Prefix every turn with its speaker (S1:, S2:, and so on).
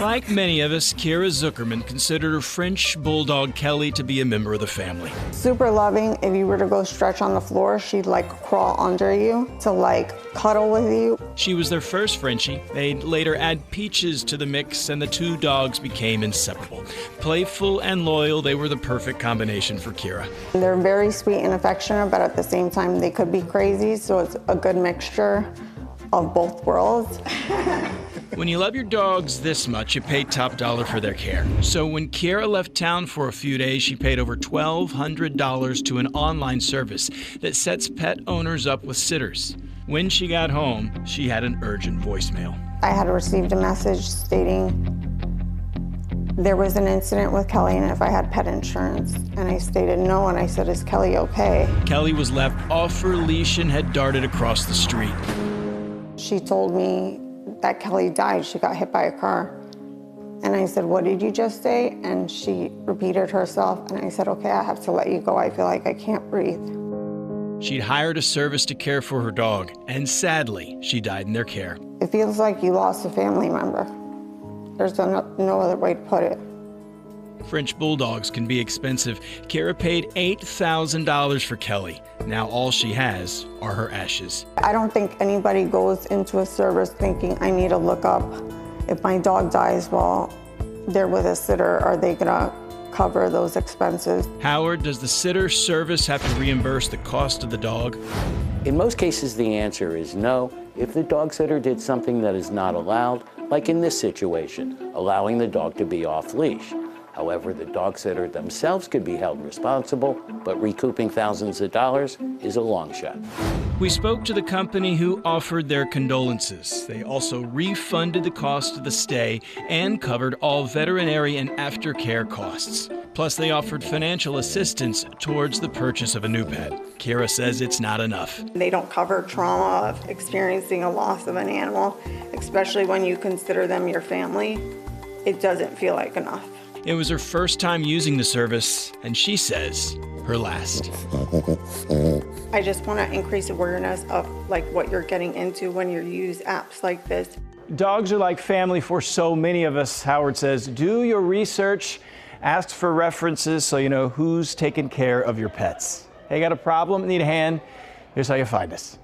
S1: Like many of us, Kira Zuckerman considered her French bulldog Kelly to be a member of the family.
S2: Super loving. If you were to go stretch on the floor, she'd like crawl under you to like cuddle with you.
S1: She was their first Frenchie. They'd later add Peaches to the mix, and the two dogs became inseparable. Playful and loyal, they were the perfect combination for Kira.
S2: They're very sweet and affectionate, but at the same time, they could be crazy, so it's a good mixture of both worlds.
S1: When you love your dogs this much, you pay top dollar for their care. So when Kira left town for a few days, she paid over $1,200 to an online service that sets pet owners up with sitters. When she got home, she had an urgent voicemail.
S2: I had received a message stating there was an incident with Kelly and if I had pet insurance. And I stated no, and I said, is Kelly okay?
S1: Kelly was left off her leash and had darted across the street.
S2: She told me that Kelly died. She got hit by a car. And I said, what did you just say? And she repeated herself. And I said, okay, I have to let you go. I feel like I can't breathe.
S1: She'd hired a service to care for her dog, and sadly, she died in their care.
S2: It feels like you lost a family member. There's no other way to put it.
S1: French bulldogs can be expensive. Kira paid $8,000 for Kelly. Now all she has are her ashes.
S2: I don't think anybody goes into a service thinking, I need to look up if my dog dies while they're with a sitter, are they gonna cover those expenses?
S1: Howard, does the sitter service have to reimburse the cost of the dog?
S3: In most cases, the answer is no. If the dog sitter did something that is not allowed, like in this situation, allowing the dog to be off leash. However, the dog sitter themselves could be held responsible, but recouping thousands of dollars is a long shot.
S1: We spoke to the company who offered their condolences. They also refunded the cost of the stay and covered all veterinary and aftercare costs. Plus, they offered financial assistance towards the purchase of a new pet. Kira says it's not enough.
S2: They don't cover trauma of experiencing a loss of an animal, especially when you consider them your family. It doesn't feel like enough.
S1: It was her first time using the service, and she says her last.
S2: I just want to increase awareness of like what you're getting into when you use apps like this.
S4: Dogs are like family for so many of us, Howard says. Do your research, ask for references so you know who's taking care of your pets. Hey, got a problem? Need a hand? Here's how you find us.